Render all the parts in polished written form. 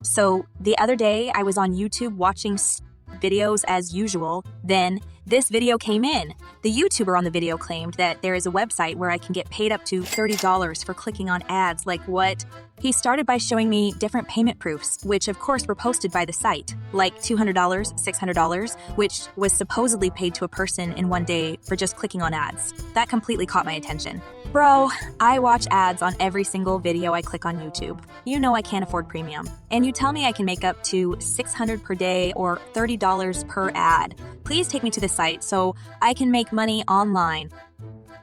So the other day I was on YouTube watching videos as usual. Then this video came in. The YouTuber on the video claimed that there is a website where I can get paid up to $30 for clicking on ads. Like what? He started by showing me different payment proofs, which of course were posted by the site, like $200, $600, which was supposedly paid to a person in one day for just clicking on ads. That completely caught my attention. Bro, I watch ads on every single video I click on YouTube. You know I can't afford premium. And you tell me I can make up to $600 per day or $30 per ad. Please take me to the site so I can make money online.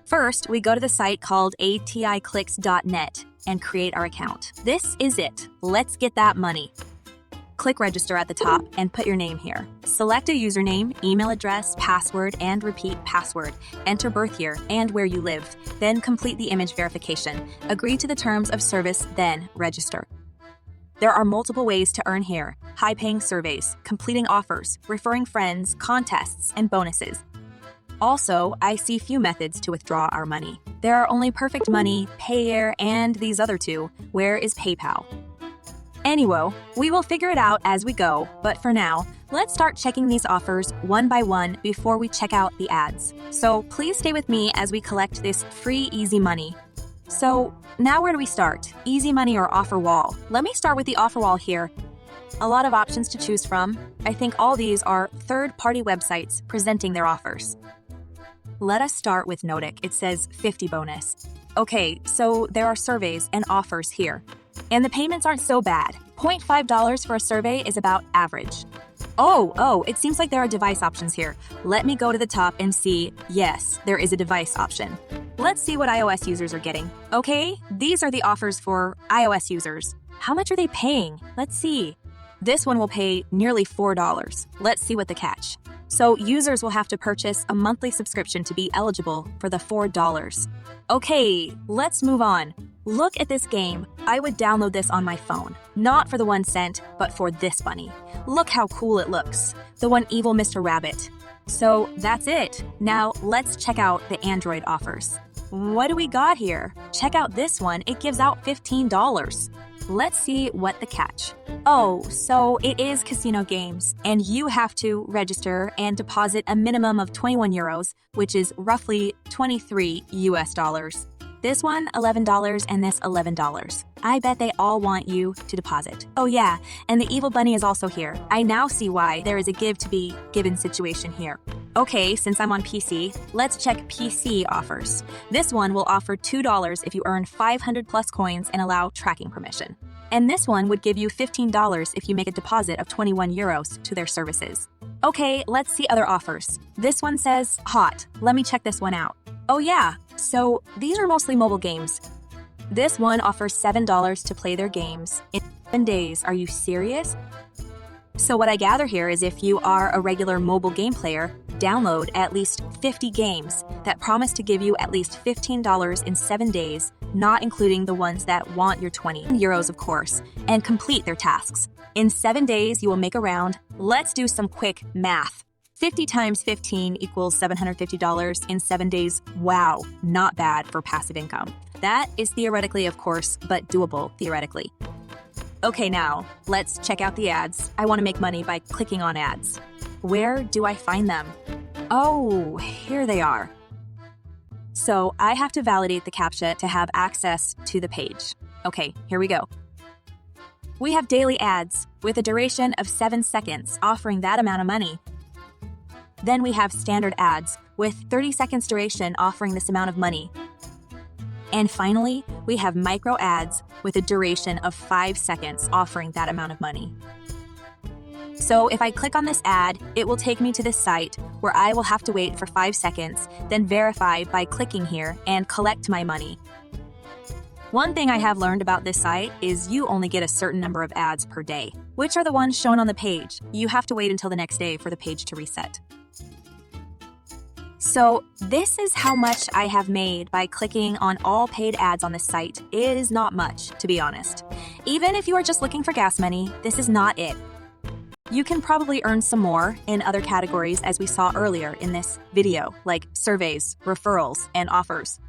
First, we go to the site called aticlicks.net and create our account. This is it. Let's get that money. Click register at the top and put your name here. Select a username, email address, password, and repeat password. Enter birth year and where you live. Then complete the image verification. Agree to the terms of service, then register. There are multiple ways to earn here: high-paying surveys, completing offers, referring friends, contests, and bonuses. Also, I see few methods to withdraw our money. There are only Perfect Money, Payeer, and these other two. Where is PayPal? Anyway, we will figure it out as we go, but for now, let's start checking these offers one by one before we check out the ads. So please stay with me as we collect this free easy money. So now where do we start? Easy money or offer wall? Let me start with the offer wall here. A lot of options to choose from. I think all these are third-party websites presenting their offers. Let us start with Notic. It says 50 bonus. Okay, so there are surveys and offers here. And the payments aren't so bad. $0.5 for a survey is about average. Oh, it seems like there are device options here. Let me go to the top and see. Yes, there is a device option. Let's see what iOS users are getting. Okay, these are the offers for iOS users. How much are they paying? Let's see. This one will pay nearly $4. Let's see what the catch. So users will have to purchase a monthly subscription to be eligible for the $4. Okay, let's move on. Look at this game. I would download this on my phone. Not for the 1 cent, but for this bunny. Look how cool it looks. The one evil Mr. Rabbit. So that's it. Now let's check out the Android offers. What do we got here? Check out this one. It gives out $15. Let's see what the catch. Oh, so it is casino games, and you have to register and deposit a minimum of 21 euros, which is roughly 23 US dollars. This one, $11, and this, $11. I bet they all want you to deposit. Oh yeah, and the evil bunny is also here. I now see why there is a give to be given situation here. Okay, since I'm on PC, let's check PC offers. This one will offer $2 if you earn 500 plus coins and allow tracking permission. And this one would give you $15 if you make a deposit of 21 euros to their services. Okay, let's see other offers. This one says hot. Let me check this one out. Oh yeah, so these are mostly mobile games. This one offers $7 to play their games in 7 days. Are you serious? So what I gather here is if you are a regular mobile game player, download at least 50 games that promise to give you at least $15 in 7 days, not including the ones that want your 20 euros, of course, and complete their tasks. In 7 days, you will make around, let's do some quick math. 50 times 15 equals $750 in 7 days. Wow, not bad for passive income. That is theoretically, of course, but doable theoretically. Okay, now, let's check out the ads. I want to make money by clicking on ads. Where do I find them? Oh, here they are. So I have to validate the CAPTCHA to have access to the page. Okay, here we go. We have daily ads with a duration of 7 seconds offering that amount of money. Then we have standard ads with 30 seconds duration offering this amount of money. And finally, we have micro ads with a duration of 5 seconds offering that amount of money. So if I click on this ad, it will take me to this site where I will have to wait for 5 seconds, then verify by clicking here and collect my money. One thing I have learned about this site is you only get a certain number of ads per day, which are the ones shown on the page. You have to wait until the next day for the page to reset. So this is how much I have made by clicking on all paid ads on this site. It is not much, to be honest. Even if you are just looking for gas money, this is not it. You can probably earn some more in other categories as we saw earlier in this video, like surveys, referrals, and offers.